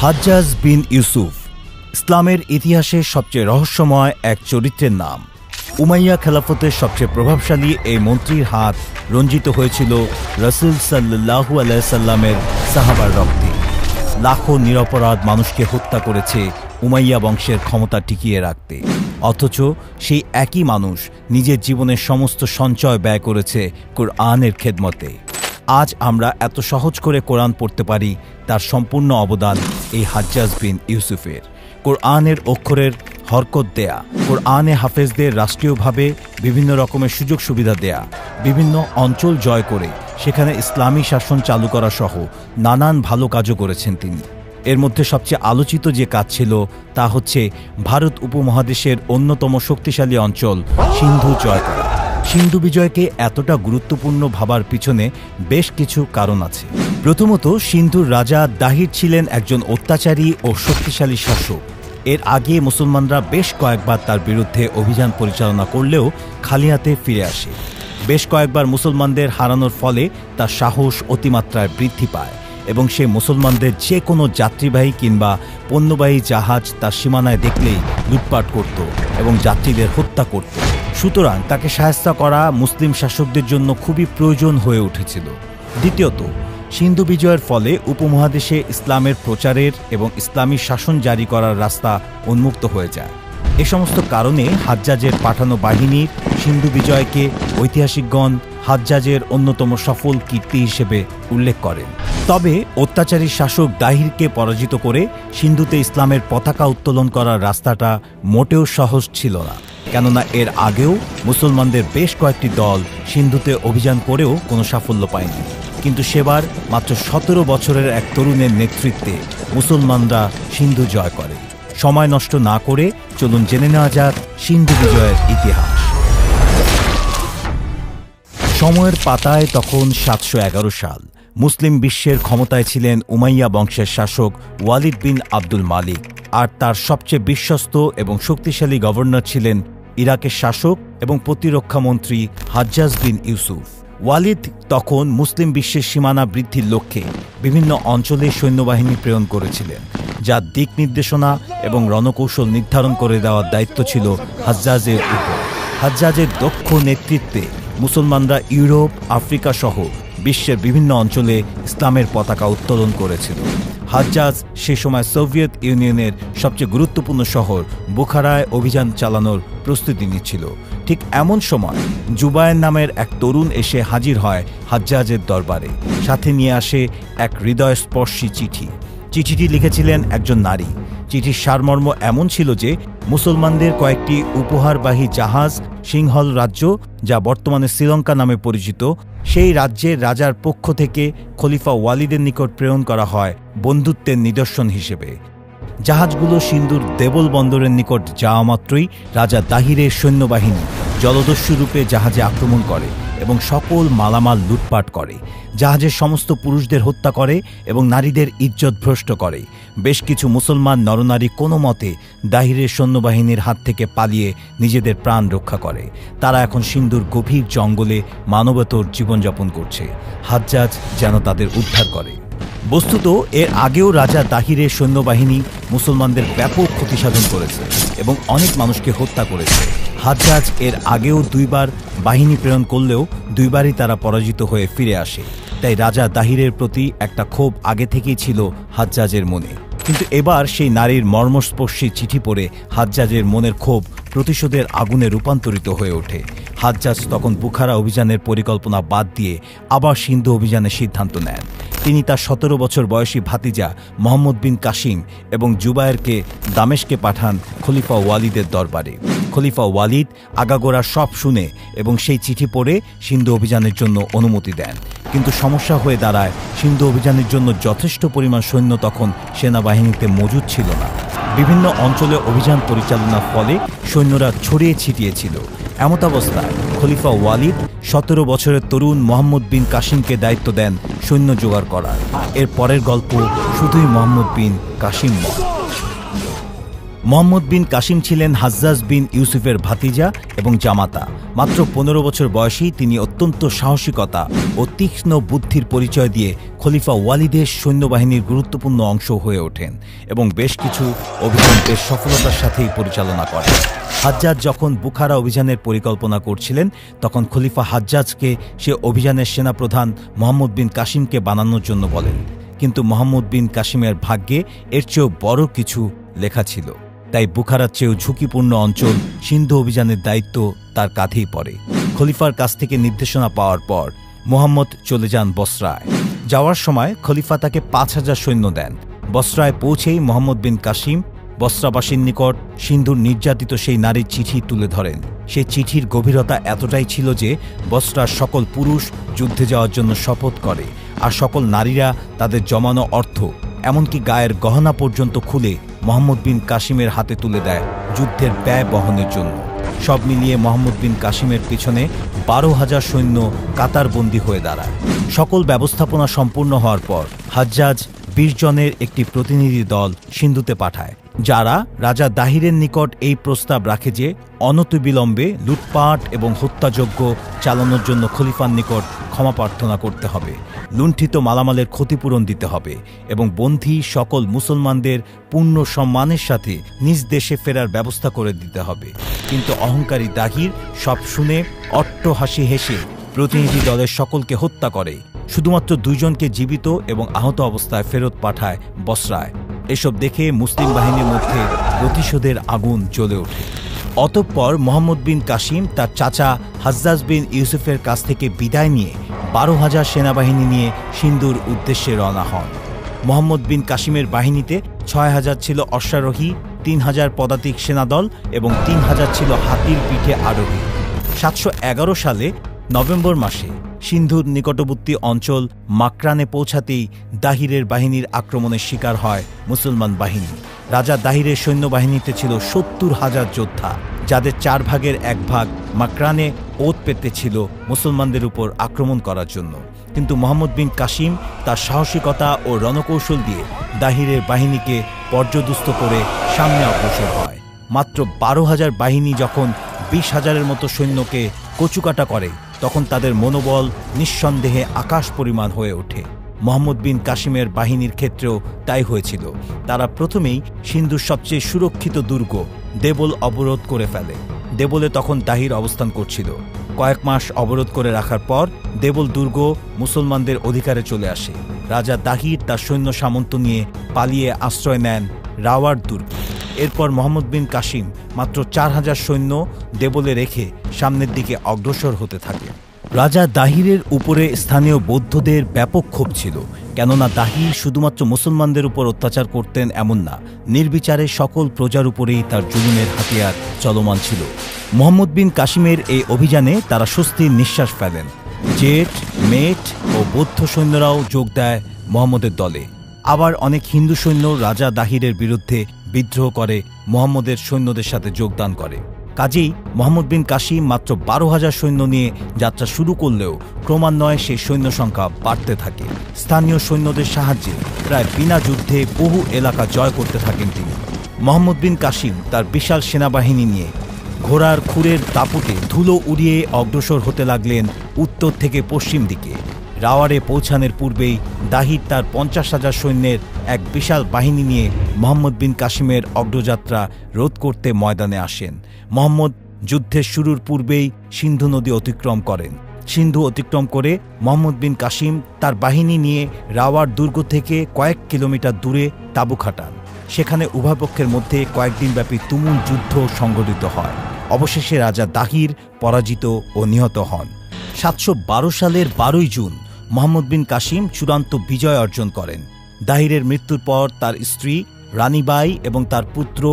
হাজ্জাজ বিন ইউসুফ ইসলামের ইতিহাসে সবচেয়ে রহস্যময় এক চরিত্রের নাম। উমাইয়া খেলাফতের সবচেয়ে প্রভাবশালী এই মন্ত্রীর হাত রঞ্জিত হয়েছিল রাসূল সাল্লাল্লাহু আলাইহি সাল্লামের সাহাবার রক্তে। লাখো নিরপরাধ মানুষকে হত্যা করেছে উমাইয়া বংশের ক্ষমতা টিকিয়ে রাখতে, অথচ সেই একই মানুষ নিজের জীবনের সমস্ত সঞ্চয় ব্যয় করেছে কোরআনের খেদমতে। আজ আমরা এত সহজ করে কোরআন পড়তে পারি, তার সম্পূর্ণ অবদান এই হাজ্জাজ বিন ইউসুফের। কোরআনের অক্ষরের হরকত দেয়া, কোরআনে হাফেজদের রাষ্ট্রীয়ভাবে বিভিন্ন রকমের সুযোগ সুবিধা দেয়া, বিভিন্ন অঞ্চল জয় করে সেখানে ইসলামী শাসন চালু করা সহ নানান ভালো কাজও করেছেন তিনি। এর মধ্যে সবচেয়ে আলোচিত যে কাজ ছিল তা হচ্ছে ভারত উপমহাদেশের অন্যতম শক্তিশালী অঞ্চল সিন্ধু জয় করা। সিন্ধু বিজয়কে এতটা গুরুত্বপূর্ণ ভাবার পিছনে বেশ কিছু কারণ আছে। প্রথমত, সিন্ধুর রাজা দাহির ছিলেন একজন অত্যাচারী ও শক্তিশালী শাসক। এর আগে মুসলমানরা বেশ কয়েকবার তার বিরুদ্ধে অভিযান পরিচালনা করলেও খালি হাতে ফিরে আসে। বেশ কয়েকবার মুসলমানদের হারানোর ফলে তার সাহস অতিমাত্রায় বৃদ্ধি পায় এবং সে মুসলমানদের যে কোনো যাত্রীবাহী কিংবা পণ্যবাহী জাহাজ তার সীমানায় দেখলেই লুটপাট করত এবং যাত্রীদের হত্যা করত। সুতরাং তাকে শায়েস্তা করা মুসলিম শাসকদের জন্য খুবই প্রয়োজন হয়ে উঠেছিল। দ্বিতীয়ত, সিন্ধু বিজয়ের ফলে উপমহাদেশে ইসলামের প্রচারের এবং ইসলামী শাসন জারি করার রাস্তা উন্মুক্ত হয়ে যায়। এ সমস্ত কারণে হাজ্জাজের পাঠানো বাহিনীর সিন্ধু বিজয়কে ঐতিহাসিকগণ হাজ্জাজের অন্যতম সফল কীর্তি হিসেবে উল্লেখ করেন। তবে অত্যাচারী শাসক দাহিরকে পরাজিত করে সিন্ধুতে ইসলামের পতাকা উত্তোলন করার রাস্তাটা মোটেও সহজ ছিল না, কেননা এর আগেও মুসলমানদের বেশ কয়েকটি দল সিন্ধুতে অভিযান করেও কোনো সাফল্য পায়নি। কিন্তু সেবার মাত্র 17 বছরের এক তরুণের নেতৃত্বে মুসলমানরা সিন্ধু জয় করে। সময় নষ্ট না করে চলুন জেনে নেওয়া যাক সিন্ধু বিজয়ের ইতিহাস। সময়ের পাতায় তখন 711 সাল। মুসলিম বিশ্বের ক্ষমতায় ছিলেন উমাইয়া বংশের শাসক ওয়ালিদ বিন আব্দুল মালিক, আর তার সবচেয়ে বিশ্বস্ত এবং শক্তিশালী গভর্নর ছিলেন ইরাকের শাসক এবং প্রতিরক্ষা মন্ত্রী হাজ্জাজ বিন ইউসুফ। ওয়ালিদ তখন মুসলিম বিশ্বের সীমানা বৃদ্ধির লক্ষ্যে বিভিন্ন অঞ্চলে সৈন্যবাহিনী প্রেরণ করেছিলেন, যার দিক নির্দেশনা এবং রণকৌশল নির্ধারণ করে দেওয়ার দায়িত্ব ছিল হাজ্জাজের উপর। হাজ্জাজের দক্ষ নেতৃত্বে মুসলমানরা ইউরোপ, আফ্রিকা সহ বিশ্বের বিভিন্ন অঞ্চলে ইসলামের পতাকা উত্তোলন করেছিল। হাজ্জাজ সে সময় সোভিয়েত ইউনিয়নের সবচেয়ে গুরুত্বপূর্ণ শহর বুখারায় অভিযান চালানোর প্রস্তুতি নিচ্ছিল। ঠিক এমন সময় জুবায়ের নামের এক তরুণ এসে হাজির হয় হাজ্জাজের দরবারে। সাথে নিয়ে আসে এক হৃদয়স্পর্শী চিঠি। চিঠিটি লিখেছিলেন একজন নারী। চিঠির সারমর্ম এমন ছিল যে মুসলমানদের কয়েকটি উপহারবাহী জাহাজ সিংহল রাজ্য, যা বর্তমানে শ্রীলঙ্কা নামে পরিচিত, সেই রাজ্যের রাজার পক্ষ থেকে খলিফা ওয়ালিদের নিকট প্রেরণ করা হয় বন্ধুত্বের নিদর্শন হিসেবে। জাহাজগুলো সিন্ধুর দেবল বন্দরের নিকট যাওয়া মাত্রই রাজা দাহিরের সৈন্যবাহিনী জলদস্যু রূপে জাহাজে আক্রমণ করে এবং সকল মালামাল লুটপাট করে। জাহাজের সমস্ত পুরুষদের হত্যা করে এবং নারীদের ইজ্জত ভ্রষ্ট করে। বেশ কিছু মুসলমান নরনারী কোনো মতে দাহিরের সৈন্যবাহিনীর হাত থেকে পালিয়ে নিজেদের প্রাণ রক্ষা করে। তারা এখন সিন্ধুর গভীর জঙ্গলে মানবেতর জীবনযাপন করছে। হাজ্জাজ যেন তাদের উদ্ধার করে। বস্তুত এর আগেও রাজা দাহিরের সৈন্যবাহিনী মুসলমানদের ব্যাপক ক্ষতিসাধন করেছে এবং অনেক মানুষকে হত্যা করেছে। হাজ্জাজ এর আগেও 2 বার বাহিনী প্রেরণ করলেও 2 বারই তারা পরাজিত হয়ে ফিরে আসে। তাই রাজা দাহিরের প্রতি একটা ক্ষোভ আগে থেকেই ছিল হাজ্জাজের মনে। কিন্তু এবার সেই নারীর মর্মস্পর্শী চিঠি পড়ে হাজ্জাজের মনের ক্ষোভ প্রতিশোধের আগুনে রূপান্তরিত হয়ে ওঠে। হাজ্জাজ তখন বুখারা অভিযানের পরিকল্পনা বাদ দিয়ে আবার সিন্ধু অভিযানের সিদ্ধান্ত নেন। তিনি তার 17 বছর বয়সী ভাতিজা মোহাম্মদ বিন কাসিম এবং জুবায়েরকে দামেস্কে পাঠান খলিফা ওয়ালিদের দরবারে। খলিফা ওয়ালিদ আগাগোড়া সব শুনে এবং সেই চিঠি পড়ে সিন্ধু অভিযানের জন্য অনুমতি দেন। কিন্তু সমস্যা হয়ে দাঁড়ায়, সিন্ধু অভিযানের জন্য যথেষ্ট পরিমাণ সৈন্য তখন সেনাবাহিনীতে মজুদ ছিল না। বিভিন্ন অঞ্চলে অভিযান পরিচালনার ফলে সৈন্যরা ছড়িয়ে ছিটিয়েছিল। এমতাবস্থায় খলিফা ওয়ালিদ 17 বছরের তরুণ মোহাম্মদ বিন কাসিমকে দায়িত্ব দেন সৈন্য জোগাড় করার। এর পরের গল্প শুধুই মোহাম্মদ বিন কাসিম। মোহাম্মদ বিন কাসিম ছিলেন হাজ্জাজ বিন ইউসুফের ভাতিজা এবং জামাতা। মাত্র 15 বছর বয়সেই তিনি অত্যন্ত সাহসিকতা ও তীক্ষ্ণ বুদ্ধির পরিচয় দিয়ে খলিফা ওয়ালিদের সৈন্যবাহিনীর গুরুত্বপূর্ণ অংশ হয়ে ওঠেন এবং বেশ কিছু অভিযান বেশ সফলতার সাথেই পরিচালনা করেন। হাজ্জাজ যখন বুখারা অভিযানের পরিকল্পনা করছিলেন তখন খলিফা হাজ্জাজকে সে অভিযানের সেনাপ্রধান মুহাম্মদ বিন কাসিমকে বানানোর জন্য বলেন, কিন্তু মুহাম্মদ বিন কাসিমের ভাগ্যে এর চেয়েও বড় কিছু লেখা ছিল। তাই বুখারার চেয়েও ঝুঁকিপূর্ণ অঞ্চল সিন্ধু অভিযানের দায়িত্ব তার কাঁধেই পড়ে। খলিফার কাছ থেকে নির্দেশনা পাওয়ার পর মুহাম্মদ চলে যান বসরায়। যাওয়ার সময় খলিফা তাকে ৫,০০০ সৈন্য দেন। বসরায় পৌঁছেই মুহাম্মদ বিন কাসিম বসরাবাসীর নিকট সিন্ধুর নির্যাতিত সেই নারীর চিঠি তুলে ধরেন। সেই চিঠির গভীরতা এতটাই ছিল যে বসরার সকল পুরুষ যুদ্ধে যাওয়ার জন্য শপথ করে, আর সকল নারীরা তাদের জমানো অর্থ এমনকি গায়ের গহনা পর্যন্ত খুলে মুহাম্মদ বিন কাসিমের হাতে তুলে দেয় যুদ্ধের ব্যয় বহনের জন্য। সব মিলিয়ে মুহাম্মদ বিন কাসিমের পিছনে ১২,০০০ সৈন্য কাতারবন্দী হয়ে দাঁড়ায়। সকল ব্যবস্থাপনা সম্পূর্ণ হওয়ার পর হাজ্জাজ ২০ জনের একটি প্রতিনিধি দল সিন্ধুতে পাঠায়, যারা রাজা দাহিরের নিকট এই প্রস্তাব রাখে যে অনতিবিলম্বে লুটপাট এবং হত্যাযজ্ঞ চালানোর জন্য খলিফার নিকট ক্ষমা প্রার্থনা করতে হবে, লুণ্ঠিত মালামালের ক্ষতিপূরণ দিতে হবে এবং বন্দী সকল মুসলমানদের পূর্ণ সম্মানের সাথে নিজ দেশে ফেরার ব্যবস্থা করে দিতে হবে। কিন্তু অহংকারী দাহির সব শুনে অট্টহাসি হেসে প্রতিনিধি দলের সকলকে হত্যা করে, শুধুমাত্র ২ জনকে জীবিত এবং আহত অবস্থায় ফেরত পাঠায় বসরায়। এসব দেখে মুসলিম বাহিনীর মধ্যে প্রতিশোধের আগুন জ্বলে ওঠে। অতঃপর মুহাম্মদ বিন কাসিম তার চাচা হাজ্জাজ বিন ইউসুফের কাছ থেকে বিদায় নিয়ে ১২,০০০ সেনাবাহিনী নিয়ে সিন্ধুর উদ্দেশ্যে রওনা হন। মুহাম্মদ বিন কাসিমের বাহিনীতে ৬,০০০ ছিল অশ্বারোহী, ৩,০০০ পদাতিক সেনাদল এবং ৩,০০০ ছিল হাতির পিঠে আরোহী। ৭১১ সালে নভেম্বর মাসে সিন্ধুর নিকটবর্তী অঞ্চল মাকরানে পৌঁছাতেই দাহিরের বাহিনীর আক্রমণের শিকার হয় মুসলমান বাহিনী। রাজা দাহিরের সৈন্যবাহিনীতে ছিল ৭০,০০০ যোদ্ধা, যাদের ৪ ভাগের ১ ভাগ মাকরানে ওত পেতে ছিল মুসলমানদের উপর আক্রমণ করার জন্য। কিন্তু মুহাম্মদ বিন কাসিম তার সাহসিকতা ও রণকৌশল দিয়ে দাহিরের বাহিনীকে পর্যদুস্ত করে সামনে অগ্রসর হয়। মাত্র ১২,০০০ বাহিনী যখন ২০,০০০-এর মতো সৈন্যকে কচুকাটা করে, তখন তাদের মনোবল নিঃসন্দেহে আকাশ পরিমাণ হয়ে ওঠে। মুহাম্মদ বিন কাসিমের বাহিনীর ক্ষেত্রেও তাই হয়েছিল। তারা প্রথমেই সিন্ধুর সবচেয়ে সুরক্ষিত দুর্গ দেবল অবরোধ করে ফেলে। দেবলে তখন দাহির অবস্থান করছিল। কয়েক মাস অবরোধ করে রাখার পর দেবল দুর্গ মুসলমানদের অধিকারে চলে আসে। রাজা দাহির তার সৈন্য সামন্ত নিয়ে পালিয়ে আশ্রয় নেন রাওয়ার দুর্গে। এরপর মুহাম্মদ বিন কাসিম মাত্র ৪,০০০ সৈন্য দেবলে রেখে সামনের দিকে অগ্রসর হতে থাকে। রাজা দাহিরের উপরে স্থানীয় বৌদ্ধদের ব্যাপক ক্ষোভ ছিল, কেননা দাহির শুধুমাত্র মুসলমানদের উপর অত্যাচার করতেন এমন না, নির্বিচারে সকল প্রজার উপরেই তার জুলুমের হাতিয়ার চলমান ছিল। মুহাম্মদ বিন কাসিমের এই অভিযানে তারা স্বস্তির নিঃশ্বাস ফেলেন। জেট, মেট ও বৌদ্ধ সৈন্যরাও যোগ দেয় মুহাম্মদের দলে। আবার অনেক হিন্দু সৈন্য রাজা দাহিরের বিরুদ্ধে বিদ্রোহ করে মুহাম্মদের সৈন্যদের সাথে যোগদান করে। কাজেই মুহাম্মদ বিন কাসিম মাত্র ১২,০০০ সৈন্য নিয়ে যাত্রা শুরু করলেও ক্রমান্বয়ে সেই সৈন্য সংখ্যা বাড়তে থাকে। স্থানীয় সৈন্যদের সাহায্যে প্রায় বিনা যুদ্ধে বহু এলাকা জয় করতে থাকেন তিনি। মুহাম্মদ বিন কাসিম তার বিশাল সেনাবাহিনী নিয়ে ঘোড়ার খুরের দাপুটে ধুলো উড়িয়ে অগ্রসর হতে লাগলেন উত্তর থেকে পশ্চিম দিকে। রাওয়ারে পৌঁছানোর পূর্বেই দাহির তার ৫০,০০০ সৈন্যের এক বিশাল বাহিনী নিয়ে মুহাম্মদ বিন কাসিমের অগ্রযাত্রা রোধ করতে ময়দানে আসেন। মুহাম্মদ যুদ্ধের শুরুর পূর্বেই সিন্ধু নদী অতিক্রম করেন। সিন্ধু অতিক্রম করে মুহাম্মদ বিন কাসিম তার বাহিনী নিয়ে রাওয়ার দুর্গ থেকে কয়েক কিলোমিটার দূরে তাঁবু খাটান। সেখানে উভয় পক্ষের মধ্যে কয়েকদিনব্যাপী তুমুল যুদ্ধ সংঘটিত হয়। অবশেষে রাজা দাহির পরাজিত ও নিহত হন। ৭১২ সালের ১২ই জুন মুহাম্মদ বিন কাসিম চূড়ান্ত বিজয় অর্জন করেন। দাহিরের মৃত্যুর পর তার স্ত্রী রানীবাই এবং তার পুত্র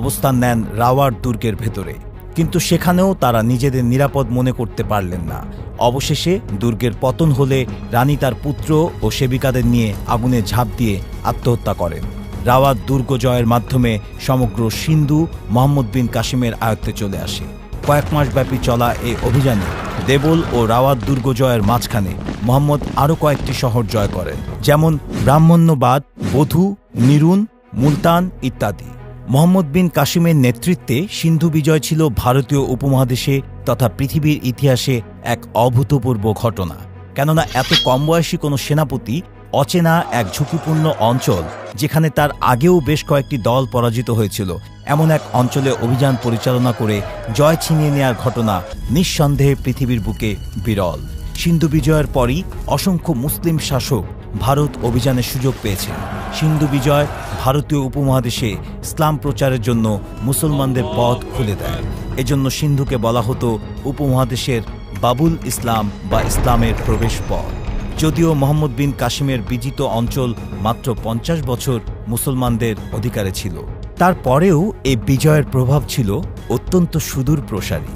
অবস্থান নেন রাওয়ার দুর্গের ভেতরে, কিন্তু সেখানেও তারা নিজেদের নিরাপদ মনে করতে পারলেন না। অবশেষে দুর্গের পতন হলে রানী তার পুত্র ও সেবিকাদের নিয়ে আগুনে ঝাঁপ দিয়ে আত্মহত্যা করেন। রাওয়ার দুর্গ জয়ের মাধ্যমে সমগ্র সিন্ধু মুহাম্মদ বিন কাসিমের আয়ত্তে চলে আসে। কয়েক মাস ব্যাপী চলা এই অভিযানে দেবল ও রাওয়ার দুর্গ জয়ের মাঝখানে মুহাম্মদ আরও কয়েকটি শহর জয় করেন, যেমন ব্রাহ্মণ্যবাদ, বধূ, নিরুন, মুলতান ইত্যাদি। মুহাম্মদ বিন কাসিমের নেতৃত্বে সিন্ধু বিজয় ছিল ভারতীয় উপমহাদেশে তথা পৃথিবীর ইতিহাসে এক অভূতপূর্ব ঘটনা, কেননা এত কম বয়সী কোনো সেনাপতি অচেনা এক ঝুঁকিপূর্ণ অঞ্চল, যেখানে তার আগেও বেশ কয়েকটি দল পরাজিত হয়েছিল, এমন এক অঞ্চলে অভিযান পরিচালনা করে জয় ছিনিয়ে নেওয়ার ঘটনা নিঃসন্দেহে পৃথিবীর বুকে বিরল। সিন্ধু বিজয়ের পরই অসংখ্য মুসলিম শাসক ভারত অভিযানের সুযোগ পেয়েছেন। সিন্ধু বিজয় ভারতীয় উপমহাদেশে ইসলাম প্রচারের জন্য মুসলমানদের পথ খুলে দেয়। এজন্য সিন্ধুকে বলা হতো উপমহাদেশের বাবুল ইসলাম বা ইসলামের প্রবেশ পথ। যদিও মোহাম্মদ বিন কাসিমের বিজিত অঞ্চল মাত্র 50 বছর মুসলমানদের অধিকারে ছিল, তারপরেও এই বিজয়ের প্রভাব ছিল অত্যন্ত সুদূর প্রসারী।